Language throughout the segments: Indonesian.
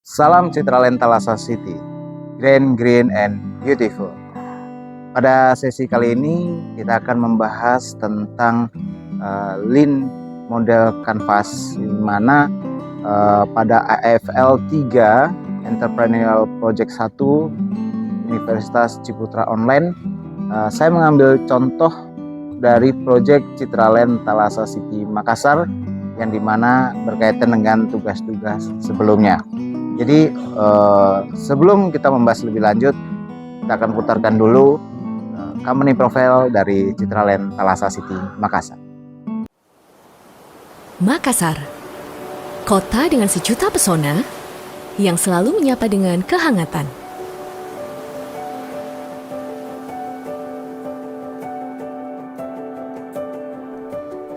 Salam Citraland Thalassa City, Grand, Green, and Beautiful. Pada sesi kali ini kita akan membahas tentang Lean Model Canvas, di mana pada AFL 3 Entrepreneurial Project 1 Universitas Ciputra Online, saya mengambil contoh dari Project Citraland Thalassa City Makassar yang dimana berkaitan dengan tugas-tugas sebelumnya. Jadi sebelum kita membahas lebih lanjut, kita akan putarkan dulu company profile dari Citraland Thalassa City Makassar. Makassar, kota dengan sejuta pesona yang selalu menyapa dengan kehangatan.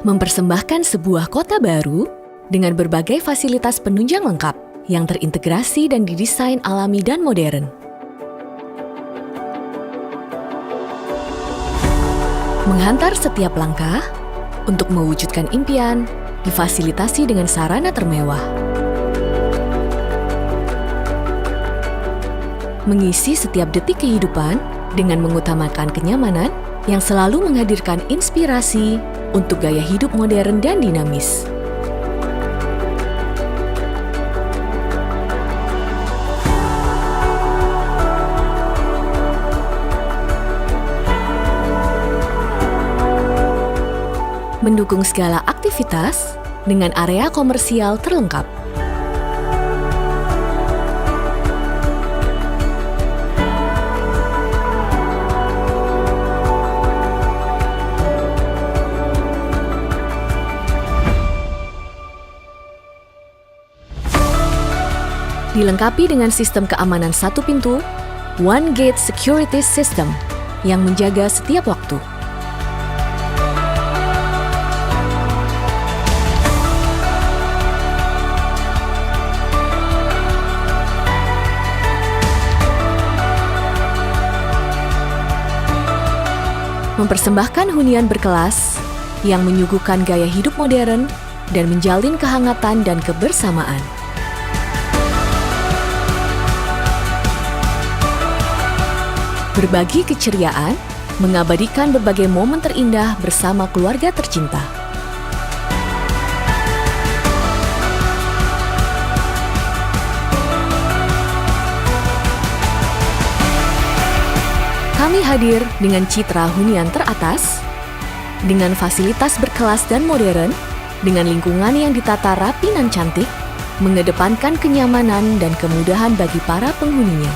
Mempersembahkan sebuah kota baru dengan berbagai fasilitas penunjang lengkap yang terintegrasi dan didesain alami dan modern. Menghantar setiap langkah untuk mewujudkan impian, difasilitasi dengan sarana termewah. Mengisi setiap detik kehidupan dengan mengutamakan kenyamanan yang selalu menghadirkan inspirasi untuk gaya hidup modern dan dinamis. Mendukung segala aktivitas dengan area komersial terlengkap. Dilengkapi dengan sistem keamanan satu pintu, One Gate Security System yang menjaga setiap waktu. Mempersembahkan hunian berkelas yang menyuguhkan gaya hidup modern dan menjalin kehangatan dan kebersamaan. Berbagi keceriaan, mengabadikan berbagai momen terindah bersama keluarga tercinta. Kami hadir dengan citra hunian teratas, dengan fasilitas berkelas dan modern, dengan lingkungan yang ditata rapi dan cantik, mengedepankan kenyamanan dan kemudahan bagi para penghuninya.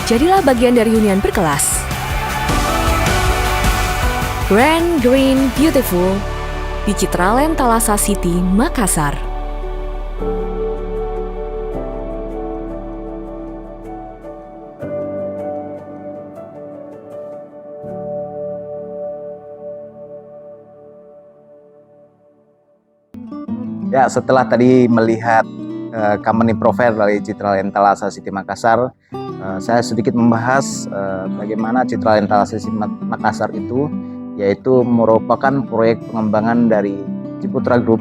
Jadilah bagian dari hunian berkelas. Grand, Green, Beautiful di Citraland Thalassa City, Makassar. Ya, setelah tadi melihat company profile dari Citraland Thalassa City Makassar, saya sedikit membahas bagaimana Citraland Thalassa City Makassar itu, yaitu merupakan proyek pengembangan dari Ciputra Group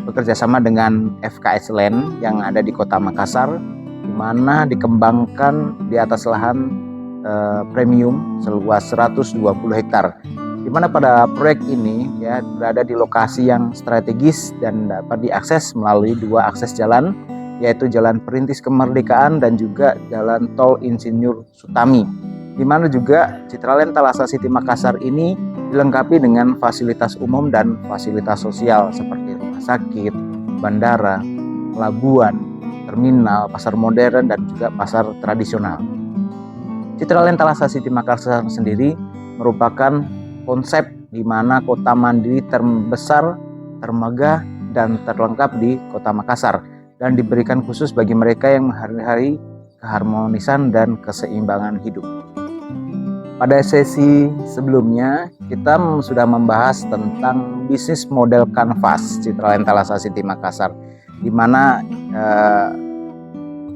bekerjasama dengan FKS Land yang ada di kota Makassar, di mana dikembangkan di atas lahan premium seluas 120 hektar. Di mana pada proyek ini ya berada di lokasi yang strategis dan dapat diakses melalui dua akses jalan, yaitu Jalan Perintis Kemerdekaan dan juga Jalan Tol Insinyur Sutami. Di mana juga Citraland Thalassa City Makassar ini dilengkapi dengan fasilitas umum dan fasilitas sosial seperti rumah sakit, bandara, pelabuhan, terminal, pasar modern dan juga pasar tradisional. Citraland Thalassa City Makassar sendiri merupakan konsep di mana kota mandiri terbesar, termegah, dan terlengkap di kota Makassar dan diberikan khusus bagi mereka yang hari-hari keharmonisan dan keseimbangan hidup. Pada sesi sebelumnya kita sudah membahas tentang bisnis model Canvas Citraland Thalassa City Makassar, di mana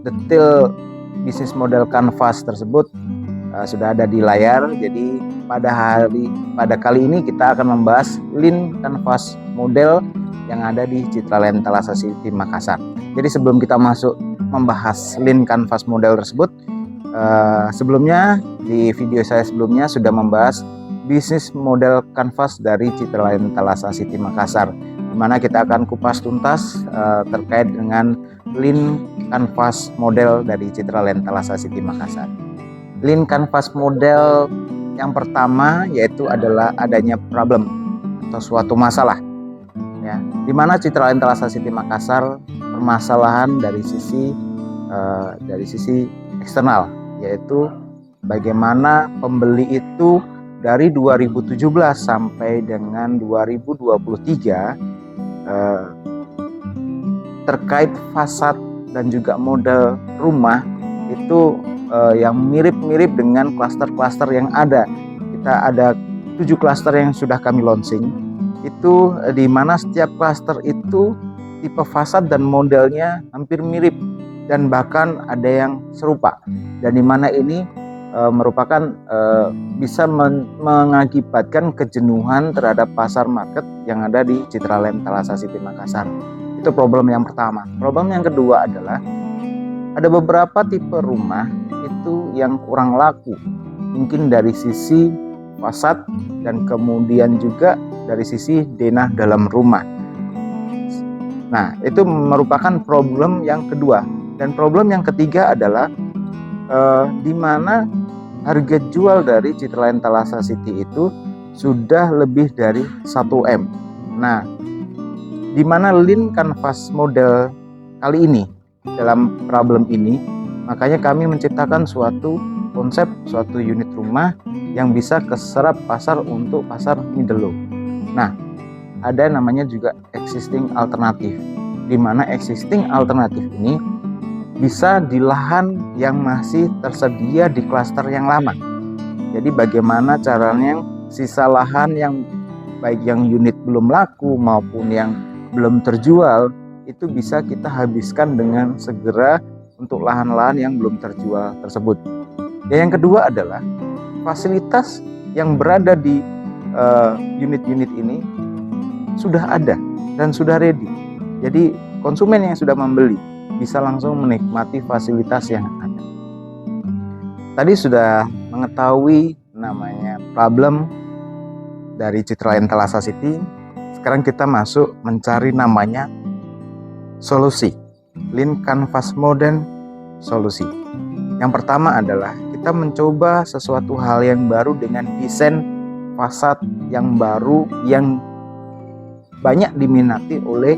detail bisnis model Canvas tersebut sudah ada di layar. Jadi pada kali ini kita akan membahas Lean Canvas model yang ada di Citraland Thalassa City Makassar. Jadi sebelum kita masuk membahas Lean Canvas model tersebut, sebelumnya di video saya sebelumnya sudah membahas bisnis model kanvas dari Citraland Thalassa City Makassar, di mana kita akan kupas tuntas terkait dengan Lean Canvas model dari Citraland Thalassa City Makassar. Lean Canvas model yang pertama yaitu adalah adanya problem atau suatu masalah, ya, di mana Citraland Thalassa City Makassar permasalahan dari sisi eksternal, yaitu bagaimana pembeli itu dari 2017 sampai dengan 2023 terkait fasad dan juga model rumah itu yang mirip-mirip dengan klaster-klaster yang ada. Kita ada 7 klaster yang sudah kami launching, itu di mana setiap klaster itu tipe fasad dan modelnya hampir mirip dan bahkan ada yang serupa, dan di mana ini merupakan bisa mengakibatkan kejenuhan terhadap pasar market yang ada di Citraland Thalassa City Makassar. Itu problem yang pertama. Problem yang kedua adalah ada beberapa tipe rumah itu yang kurang laku, mungkin dari sisi fasad dan kemudian juga dari sisi denah dalam rumah. Nah, itu merupakan problem yang kedua. Dan problem yang ketiga adalah di mana harga jual dari Citraland Thalassa City itu sudah lebih dari 1M. Nah, di mana Lean Canvas model kali ini dalam problem ini, makanya kami menciptakan suatu konsep, suatu unit rumah yang bisa keserap pasar untuk pasar middle low. Nah, ada namanya juga existing alternatif, di mana existing alternatif ini bisa di lahan yang masih tersedia di klaster yang lama. Jadi bagaimana caranya sisa lahan yang baik yang unit belum laku maupun yang belum terjual itu bisa kita habiskan dengan segera untuk lahan-lahan yang belum terjual tersebut. Dan yang kedua adalah fasilitas yang berada di unit-unit ini sudah ada dan sudah ready. Jadi konsumen yang sudah membeli bisa langsung menikmati fasilitas yang ada. Tadi sudah mengetahui namanya problem dari Citraland Thalassa City. Sekarang kita masuk mencari namanya solusi, Lean Canvas model solusi. Yang pertama adalah kita mencoba sesuatu hal yang baru dengan desain fasad yang baru yang banyak diminati oleh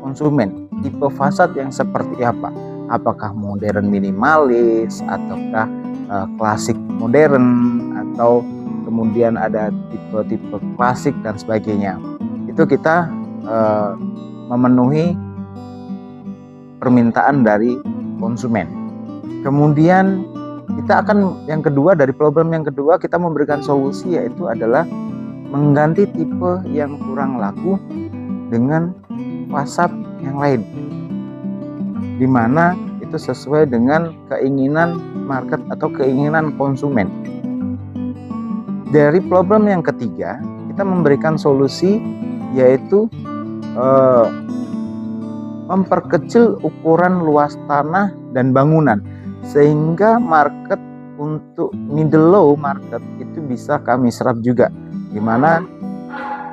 konsumen. Tipe fasad yang seperti apa? Apakah modern minimalis ataukah klasik modern, atau kemudian ada tipe-tipe klasik dan sebagainya. Itu kita memenuhi permintaan dari konsumen. Kemudian kita akan yang kedua, dari problem yang kedua kita memberikan solusi, yaitu adalah mengganti tipe yang kurang laku dengan fasad yang lain, di mana itu sesuai dengan keinginan market atau keinginan konsumen. Dari problem yang ketiga kita memberikan solusi, yaitu memperkecil ukuran luas tanah dan bangunan sehingga market untuk middle low market itu bisa kami serap juga, dimana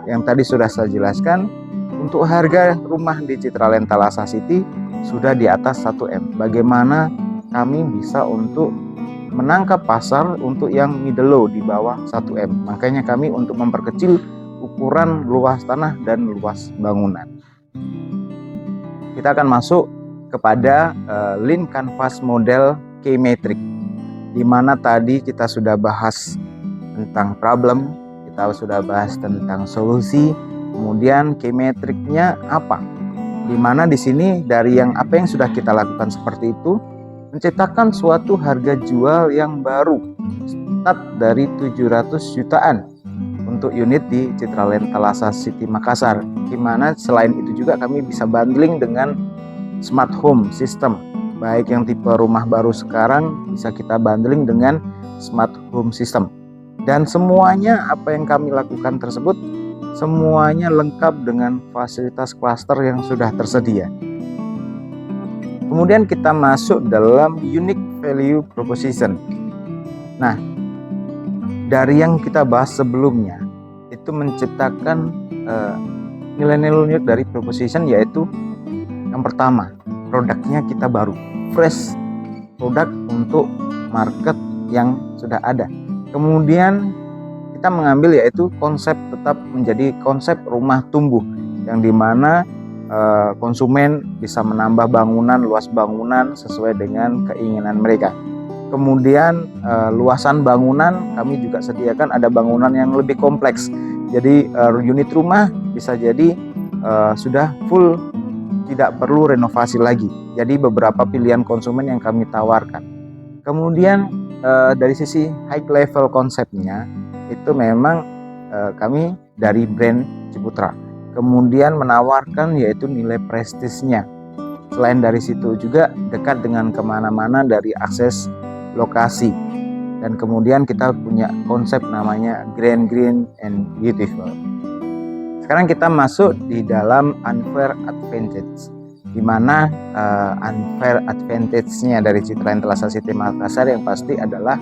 yang tadi sudah saya jelaskan untuk harga rumah di Citraland Thalassa City sudah di atas 1M. Bagaimana kami bisa untuk menangkap pasar untuk yang middle low di bawah 1M. Makanya kami untuk memperkecil ukuran luas tanah dan luas bangunan. Kita akan masuk kepada Lean Canvas model K-Matrix, di mana tadi kita sudah bahas tentang problem, kita sudah bahas tentang solusi, kemudian K-Matrix-nya apa? Di mana di sini dari yang apa yang sudah kita lakukan seperti itu, menciptakan suatu harga jual yang baru, start dari 700 jutaan untuk unit di Citraland Thalassa City Makassar, di mana selain itu juga kami bisa bundling dengan smart home system, baik yang tipe rumah baru sekarang bisa kita bundling dengan smart home system. Dan semuanya apa yang kami lakukan tersebut semuanya lengkap dengan fasilitas klaster yang sudah tersedia. Kemudian kita masuk dalam unique value proposition. Nah, dari yang kita bahas sebelumnya itu menciptakan nilai-nilai unik dari proposition, yaitu yang pertama, produknya kita baru, fresh produk untuk market yang sudah ada. Kemudian kita mengambil yaitu konsep tetap menjadi konsep rumah tumbuh, yang dimana konsumen bisa menambah bangunan, luas bangunan sesuai dengan keinginan mereka. Kemudian luasan bangunan kami juga sediakan ada bangunan yang lebih kompleks. Jadi unit rumah bisa jadi sudah full, tidak perlu renovasi lagi. Jadi beberapa pilihan konsumen yang kami tawarkan. Kemudian dari sisi high level konsepnya itu memang kami dari brand Ciputra. Kemudian menawarkan yaitu nilai prestisnya. Selain dari situ juga dekat dengan kemana-mana dari akses lokasi. Dan kemudian kita punya konsep namanya Grand Green and Beautiful. Sekarang kita masuk di dalam unfair advantage, di mana unfair advantage-nya dari Citra Intelasa City Makassar yang pasti adalah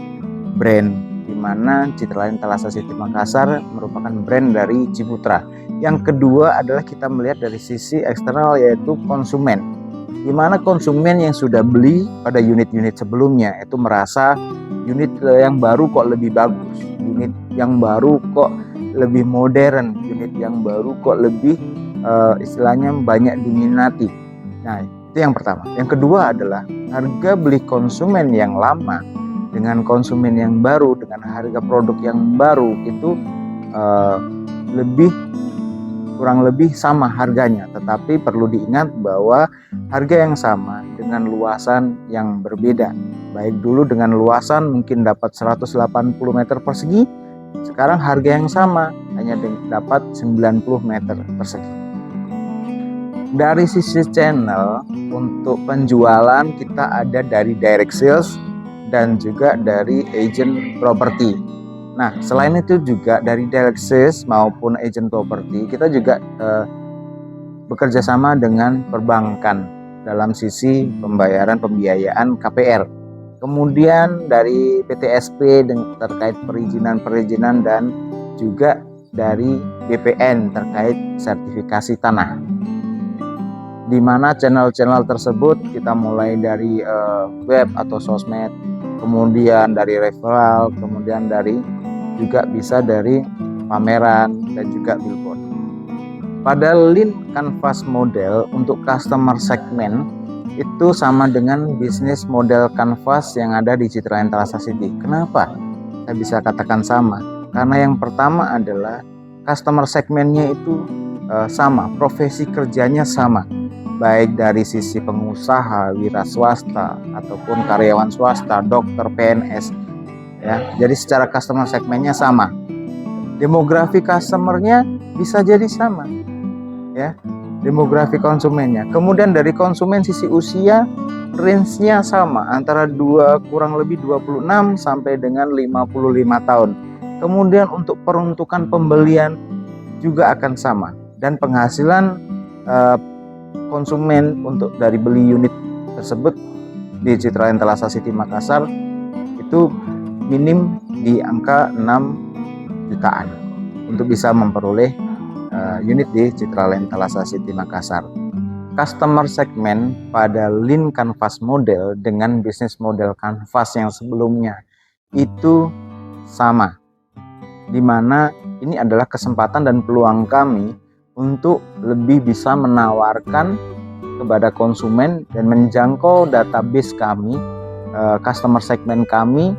brand, di mana Citra Intelasa City Makassar merupakan brand dari Ciputra. Yang kedua adalah kita melihat dari sisi eksternal yaitu konsumen, di mana konsumen yang sudah beli pada unit-unit sebelumnya itu merasa unit yang baru kok lebih bagus, unit yang baru kok lebih modern, unit yang baru kok lebih istilahnya banyak diminati. Nah, itu yang pertama. Yang kedua adalah harga beli konsumen yang lama dengan konsumen yang baru dengan harga produk yang baru itu kurang lebih sama harganya, tetapi perlu diingat bahwa harga yang sama dengan luasan yang berbeda. Baik dulu dengan luasan mungkin dapat 180 meter persegi, sekarang harga yang sama hanya dapat 90 meter persegi. Dari sisi channel untuk penjualan kita ada dari direct sales dan juga dari agent property. Nah, selain itu juga dari direct sales maupun agent property kita juga bekerja sama dengan perbankan dalam sisi pembiayaan KPR. Kemudian dari PTSP terkait perizinan dan juga dari BPN terkait sertifikasi tanah. Di mana channel-channel tersebut kita mulai dari web atau sosmed, kemudian dari referral, kemudian dari juga bisa dari pameran dan juga billboard. Pada lean canvas model untuk customer segment itu sama dengan bisnis model canvas yang ada di Citra Intelasa City. Kenapa saya bisa katakan sama? Karena yang pertama adalah customer segmentnya itu sama, profesi kerjanya sama, baik dari sisi pengusaha, wira swasta ataupun karyawan swasta, dokter, PNS. Ya, jadi secara customer segmennya sama, demografi customernya bisa jadi sama, ya, demografi konsumennya. Kemudian dari konsumen sisi usia range-nya sama antara kurang lebih 26 sampai dengan 55 tahun. Kemudian untuk peruntukan pembelian juga akan sama, dan penghasilan konsumen untuk dari beli unit tersebut di Citra Intelasa City Makassar itu minim di angka 6 jutaan untuk bisa memperoleh unit di Citra Intelasa City Makassar. Customer segment pada lean canvas model dengan bisnis model canvas yang sebelumnya itu sama, di mana ini adalah kesempatan dan peluang kami untuk lebih bisa menawarkan kepada konsumen dan menjangkau database kami, customer segment kami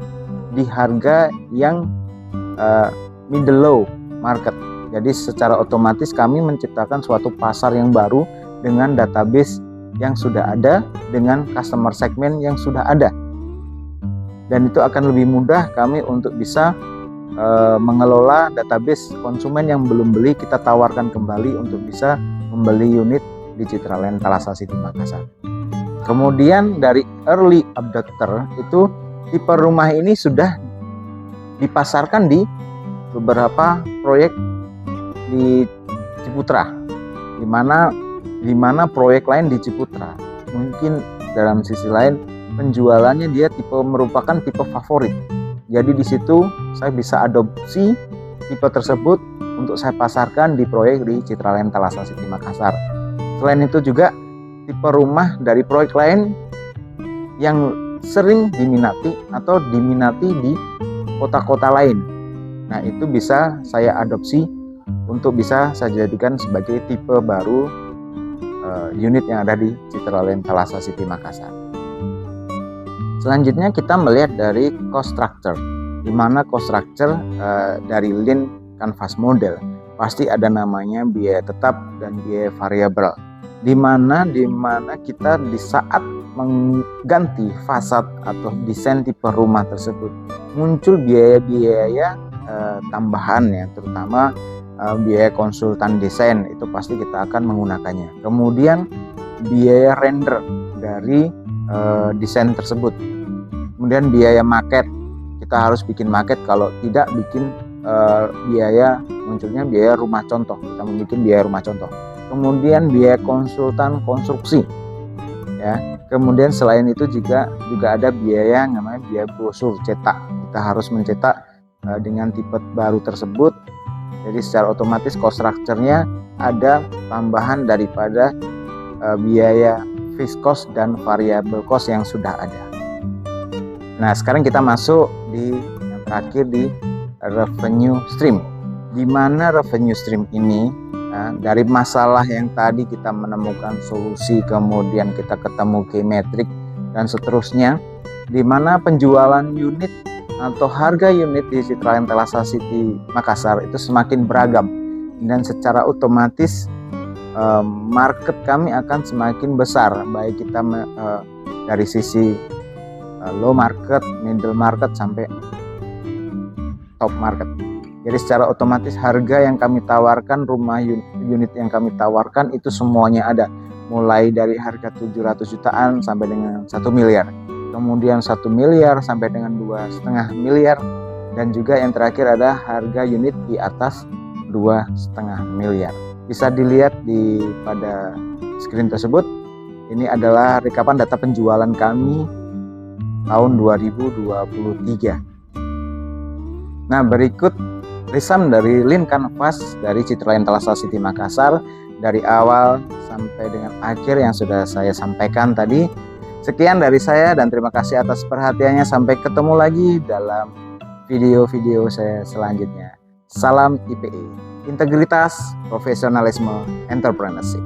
di harga yang middle low market. Jadi secara otomatis kami menciptakan suatu pasar yang baru dengan database yang sudah ada, dengan customer segment yang sudah ada. Dan itu akan lebih mudah kami untuk bisa mengelola database konsumen yang belum beli, kita tawarkan kembali untuk bisa membeli unit di Citra Intelasa City Makassar. Kemudian dari early adopter itu tipe rumah ini sudah dipasarkan di beberapa proyek di Ciputra, di mana proyek lain di Ciputra mungkin dalam sisi lain penjualannya dia merupakan tipe favorit. Jadi di situ saya bisa adopsi tipe tersebut untuk saya pasarkan di proyek di Citraland Thalassa City Makassar. Selain itu juga tipe rumah dari proyek lain yang sering diminati atau diminati di kota-kota lain. Nah, itu bisa saya adopsi untuk bisa saya jadikan sebagai tipe baru unit yang ada di Citraland Thalassa City Makassar. Selanjutnya kita melihat dari cost structure, di mana cost structure dari Lean Canvas Model pasti ada namanya biaya tetap dan biaya variabel. Di mana kita di saat mengganti fasad atau desain tipe rumah tersebut muncul biaya-biaya tambahan ya, terutama biaya konsultan desain itu pasti kita akan menggunakannya. Kemudian biaya render dari desain tersebut. Kemudian biaya market, kita harus bikin market, kalau tidak bikin munculnya biaya rumah contoh, kita membuat biaya rumah contoh. Kemudian biaya konsultan konstruksi ya. Kemudian selain itu juga ada biaya yang namanya biaya brosur cetak, kita harus mencetak dengan tipe baru tersebut. Jadi secara otomatis cost structure-nya ada tambahan daripada biaya fixed cost dan variable cost yang sudah ada. Nah, sekarang kita masuk di yang terakhir di revenue stream. Di mana revenue stream ini dari masalah yang tadi kita menemukan solusi, kemudian kita ketemu key metric dan seterusnya, di mana penjualan unit atau harga unit di Citraland Thalassa City Makassar itu semakin beragam, dan secara otomatis market kami akan semakin besar, baik kita dari sisi low market, middle market sampai top market. Jadi secara otomatis harga yang kami tawarkan, rumah unit yang kami tawarkan itu semuanya ada, mulai dari harga 700 jutaan sampai dengan 1 miliar. Kemudian 1 miliar sampai dengan 2,5 miliar, dan juga yang terakhir ada harga unit di atas 2,5 miliar. Bisa dilihat pada screen tersebut. Ini adalah rekapan data penjualan kami tahun 2023. Nah, berikut resum dari Lean Canvas dari Citraland Thalassa City Makassar dari awal sampai dengan akhir yang sudah saya sampaikan tadi. Sekian dari saya dan terima kasih atas perhatiannya. Sampai ketemu lagi dalam video-video saya selanjutnya. Salam IPE, integritas, profesionalisme, entrepreneurship.